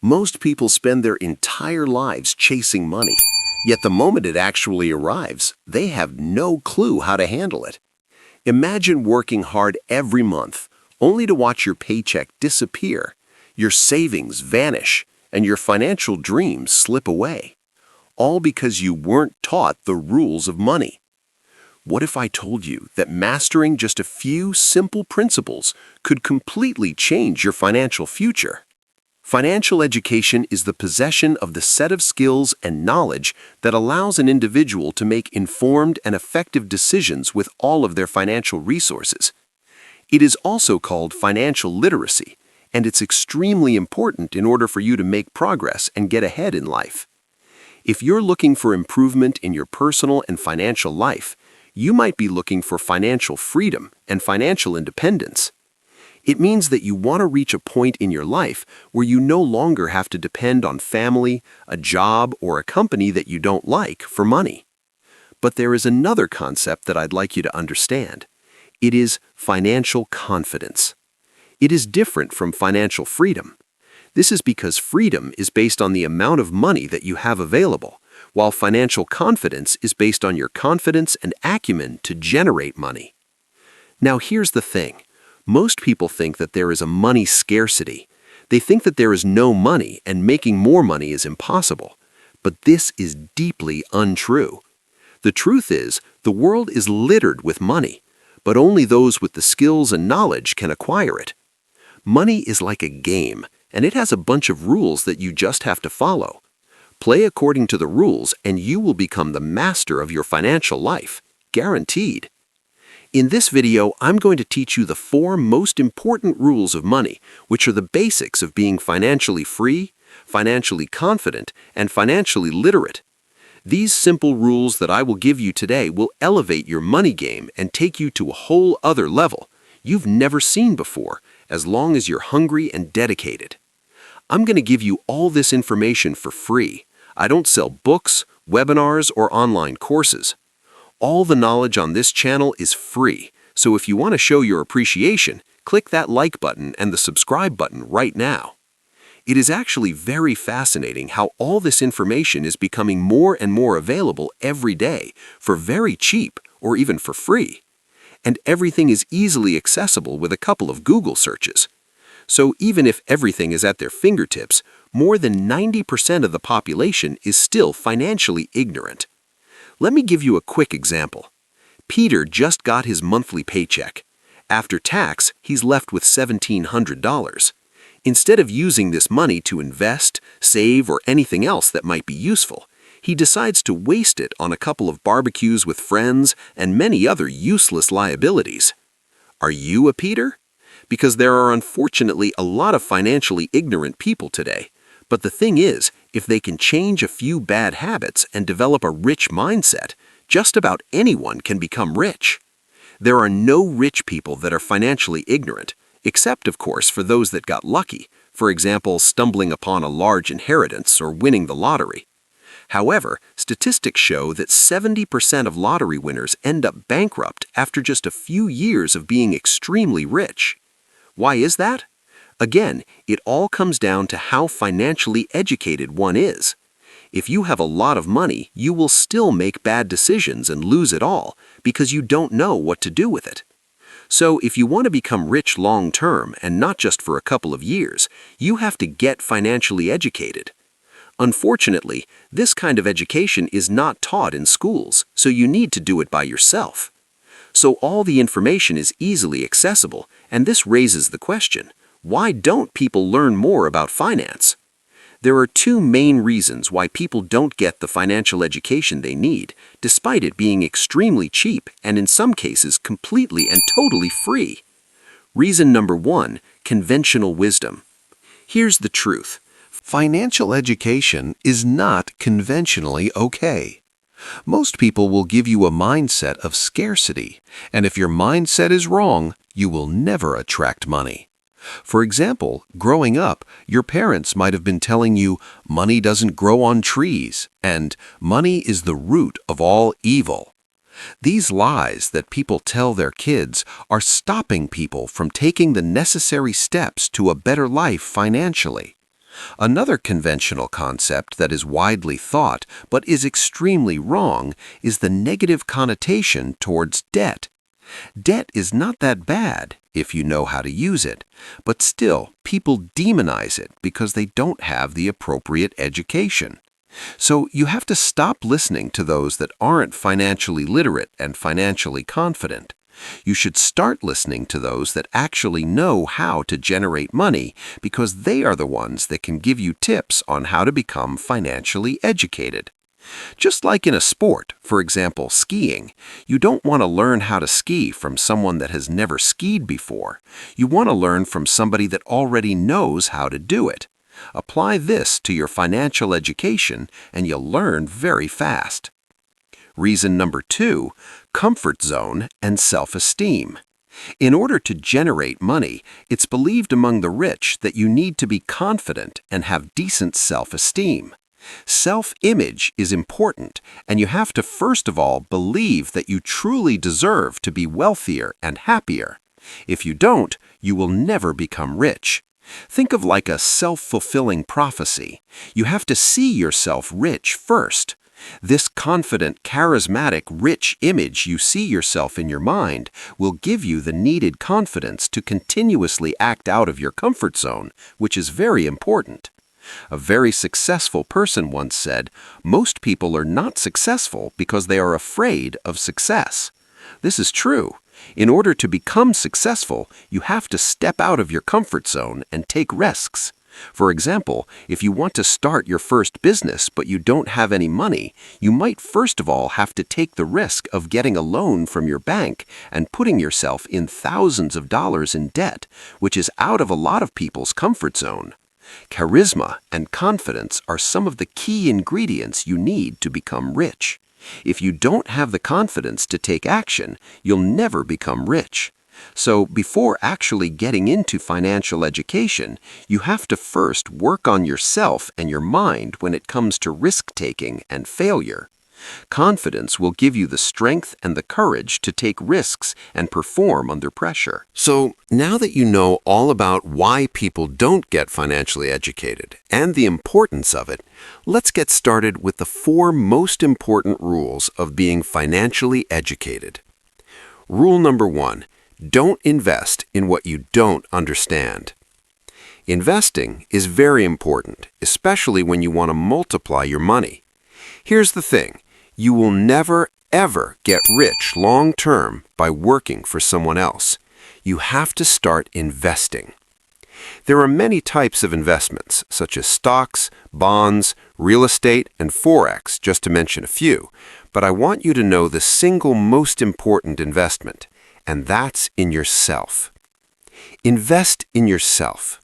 Most people spend their entire lives chasing money, yet the moment it actually arrives, they have no clue how to handle it. Imagine working hard every month, only to watch your paycheck disappear, your savings vanish, and your financial dreams slip away, all because you weren't taught the rules of money. What if I told you that mastering just a few simple principles could completely change your financial future? Financial education is the possession of the set of skills and knowledge that allows an individual to make informed and effective decisions with all of their financial resources. It is also called financial literacy, and it's extremely important in order for you to make progress and get ahead in life. If you're looking for improvement in your personal and financial life, you might be looking for financial freedom and financial independence. It means that you want to reach a point in your life where you no longer have to depend on family, a job, or a company that you don't like for money. But there is another concept that I'd like you to understand. It is financial confidence. It is different from financial freedom. This is because freedom is based on the amount of money that you have available, while financial confidence is based on your confidence and acumen to generate money. Now here's the thing. Most people think that there is a money scarcity. They think that there is no money and making more money is impossible. But this is deeply untrue. The truth is, the world is littered with money, but only those with the skills and knowledge can acquire it. Money is like a game, and it has a bunch of rules that you just have to follow. Play according to the rules, and you will become the master of your financial life, guaranteed. In this video, I'm going to teach you the 4 most important rules of money, which are the basics of being financially free, financially confident, and financially literate. These simple rules that I will give you today will elevate your money game and take you to a whole other level you've never seen before, as long as you're hungry and dedicated. I'm going to give you all this information for free. I don't sell books, webinars, or online courses. All the knowledge on this channel is free, so if you want to show your appreciation, click that like button and the subscribe button right now. It is actually very fascinating how all this information is becoming more and more available every day for very cheap or even for free. And everything is easily accessible with a couple of Google searches. So even if everything is at their fingertips, more than 90% of the population is still financially ignorant. Let me give you a quick example. Peter just got his monthly paycheck. After tax, he's left with $1,700. Instead of using this money to invest, save, or anything else that might be useful, he decides to waste it on a couple of barbecues with friends and many other useless liabilities. Are you a Peter? Because there are unfortunately a lot of financially ignorant people today. But the thing is, if they can change a few bad habits and develop a rich mindset, just about anyone can become rich. There are no rich people that are financially ignorant, except, of course, for those that got lucky, for example, stumbling upon a large inheritance or winning the lottery. However, statistics show that 70% of lottery winners end up bankrupt after just a few years of being extremely rich. Why is that? Again, it all comes down to how financially educated one is. If you have a lot of money, you will still make bad decisions and lose it all because you don't know what to do with it. So if you want to become rich long term and not just for a couple of years, you have to get financially educated. Unfortunately, this kind of education is not taught in schools, so you need to do it by yourself. So all the information is easily accessible, and this raises the question, why don't people learn more about finance? There are 2 main reasons why people don't get the financial education they need, despite it being extremely cheap and in some cases completely and totally free. Reason number 1, conventional wisdom. Here's the truth. Financial education is not conventionally okay. Most people will give you a mindset of scarcity, and if your mindset is wrong, you will never attract money. For example, growing up, your parents might have been telling you money doesn't grow on trees and money is the root of all evil. These lies that people tell their kids are stopping people from taking the necessary steps to a better life financially. Another conventional concept that is widely thought but is extremely wrong is the negative connotation towards debt. Debt is not that bad if you know how to use it, but still, people demonize it because they don't have the appropriate education. So you have to stop listening to those that aren't financially literate and financially confident. You should start listening to those that actually know how to generate money because they are the ones that can give you tips on how to become financially educated. Just like in a sport, for example, skiing, you don't want to learn how to ski from someone that has never skied before. You want to learn from somebody that already knows how to do it. Apply this to your financial education and you'll learn very fast. Reason number 2, comfort zone and self-esteem. In order to generate money, it's believed among the rich that you need to be confident and have decent self-esteem. Self-image is important, and you have to first of all believe that you truly deserve to be wealthier and happier. If you don't, you will never become rich. Think of like a self-fulfilling prophecy. You have to see yourself rich first. This confident, charismatic, rich image you see yourself in your mind will give you the needed confidence to continuously act out of your comfort zone, which is very important. A very successful person once said, "Most people are not successful because they are afraid of success." This is true. In order to become successful, you have to step out of your comfort zone and take risks. For example, if you want to start your first business but you don't have any money, you might first of all have to take the risk of getting a loan from your bank and putting yourself in thousands of dollars in debt, which is out of a lot of people's comfort zone. Charisma and confidence are some of the key ingredients you need to become rich. If you don't have the confidence to take action, you'll never become rich. So before actually getting into financial education, you have to first work on yourself and your mind when it comes to risk-taking and failure. Confidence will give you the strength and the courage to take risks and perform under pressure. So now that you know all about why people don't get financially educated and the importance of it, let's get started with the 4 most important rules of being financially educated. Rule number 1. Don't invest in what you don't understand. Investing is very important, especially when you want to multiply your money. Here's the thing. You will never, ever get rich long-term by working for someone else. You have to start investing. There are many types of investments, such as stocks, bonds, real estate, and Forex, just to mention a few. But I want you to know the single most important investment, and that's in yourself. Invest in yourself.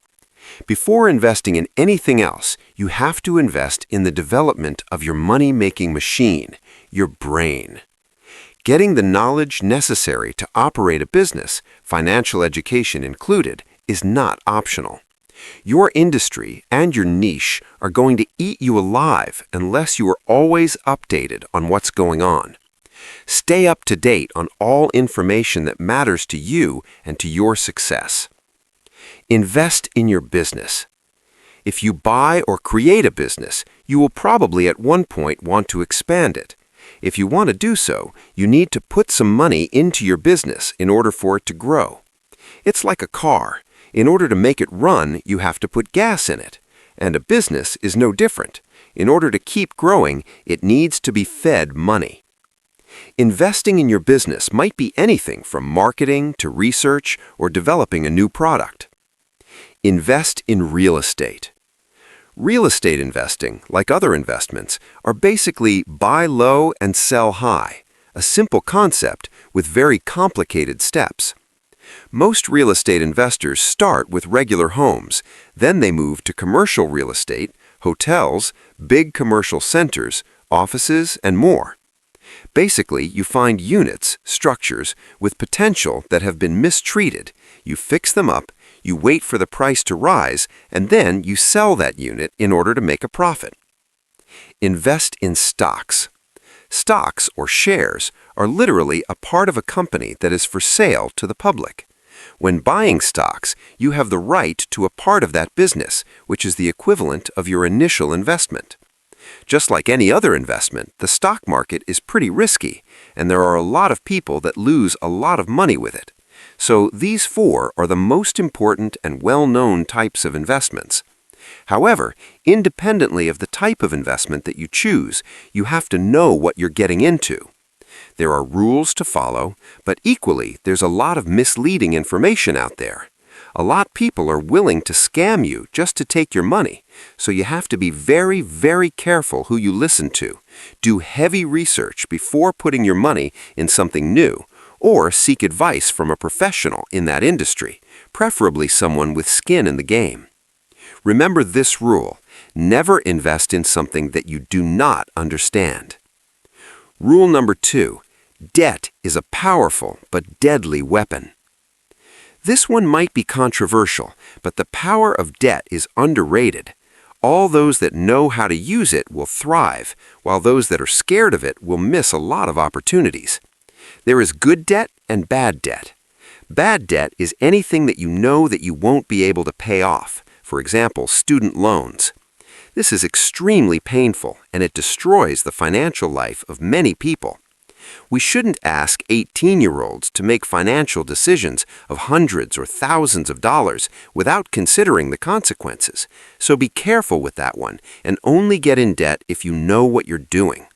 Before investing in anything else, you have to invest in the development of your money-making machine, your brain. Getting the knowledge necessary to operate a business, financial education included, is not optional. Your industry and your niche are going to eat you alive unless you are always updated on what's going on. Stay up to date on all information that matters to you and to your success. Invest in your business. If you buy or create a business, you will probably at one point want to expand it. If you want to do so, you need to put some money into your business in order for it to grow. It's like a car. In order to make it run, you have to put gas in it. And a business is no different. In order to keep growing, it needs to be fed money. Investing in your business might be anything from marketing to research or developing a new product. Invest in real estate. Real estate investing, like other investments, are basically buy low and sell high, a simple concept with very complicated steps. Most real estate investors start with regular homes, then they move to commercial real estate, hotels, big commercial centers, offices, and more. Basically, you find units, structures, with potential that have been mistreated. You fix them up, you wait for the price to rise, and then you sell that unit in order to make a profit. Invest in stocks. Stocks, or shares, are literally a part of a company that is for sale to the public. When buying stocks, you have the right to a part of that business, which is the equivalent of your initial investment. Just like any other investment, the stock market is pretty risky, and there are a lot of people that lose a lot of money with it. So these four are the most important and well-known types of investments. However, independently of the type of investment that you choose, you have to know what you're getting into. There are rules to follow, but equally, there's a lot of misleading information out there. A lot of people are willing to scam you just to take your money, so you have to be very, very careful who you listen to. Do heavy research before putting your money in something new, or seek advice from a professional in that industry, preferably someone with skin in the game. Remember this rule: never invest in something that you do not understand. Rule number 2: debt is a powerful but deadly weapon. This one might be controversial, but the power of debt is underrated. All those that know how to use it will thrive, while those that are scared of it will miss a lot of opportunities. There is good debt and bad debt. Bad debt is anything that you know that you won't be able to pay off. For example, student loans. This is extremely painful, and it destroys the financial life of many people. We shouldn't ask 18-year-olds to make financial decisions of hundreds or thousands of dollars without considering the consequences. So be careful with that one, and only get in debt if you know what you're doing.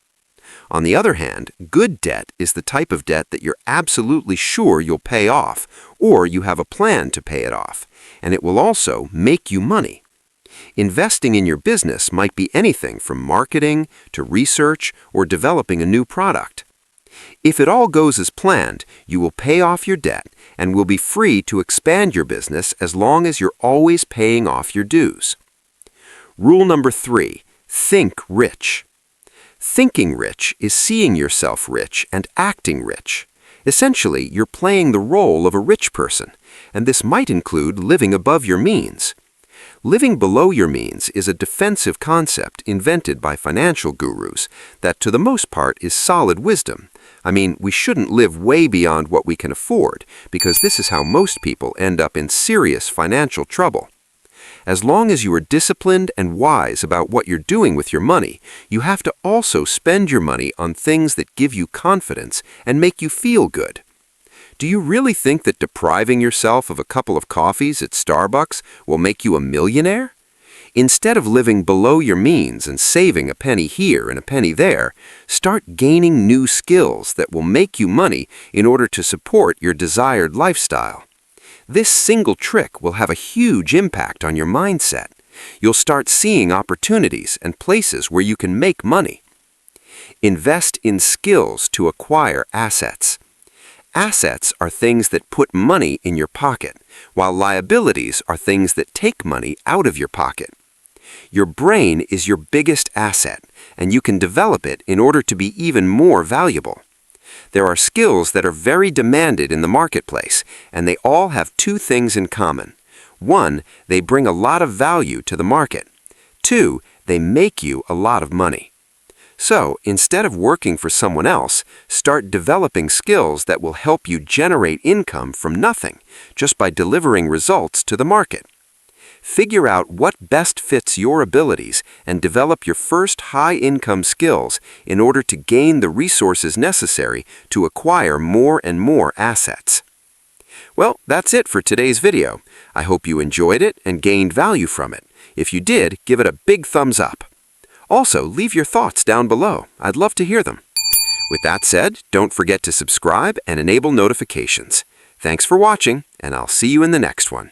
On the other hand, good debt is the type of debt that you're absolutely sure you'll pay off, or you have a plan to pay it off, and it will also make you money. Investing in your business might be anything from marketing to research or developing a new product. If it all goes as planned, you will pay off your debt and will be free to expand your business as long as you're always paying off your dues. Rule number 3: think rich. Thinking rich is seeing yourself rich and acting rich. Essentially, you're playing the role of a rich person, and this might include living above your means. Living below your means is a defensive concept invented by financial gurus that, to the most part, is solid wisdom. I mean, we shouldn't live way beyond what we can afford, because this is how most people end up in serious financial trouble. As long as you are disciplined and wise about what you're doing with your money, you have to also spend your money on things that give you confidence and make you feel good. Do you really think that depriving yourself of a couple of coffees at Starbucks will make you a millionaire? Instead of living below your means and saving a penny here and a penny there, start gaining new skills that will make you money in order to support your desired lifestyle. This single trick will have a huge impact on your mindset. You'll start seeing opportunities and places where you can make money. Invest in skills to acquire assets. Assets are things that put money in your pocket, while liabilities are things that take money out of your pocket. Your brain is your biggest asset, and you can develop it in order to be even more valuable. There are skills that are very demanded in the marketplace, and they all have two things in common. 1, they bring a lot of value to the market. 2, they make you a lot of money. So, instead of working for someone else, start developing skills that will help you generate income from nothing, just by delivering results to the market. Figure out what best fits your abilities and develop your first high-income skills in order to gain the resources necessary to acquire more and more assets. Well, that's it for today's video. I hope you enjoyed it and gained value from it. If you did, give it a big thumbs up. Also, leave your thoughts down below. I'd love to hear them. With that said, don't forget to subscribe and enable notifications. Thanks for watching, and I'll see you in the next one.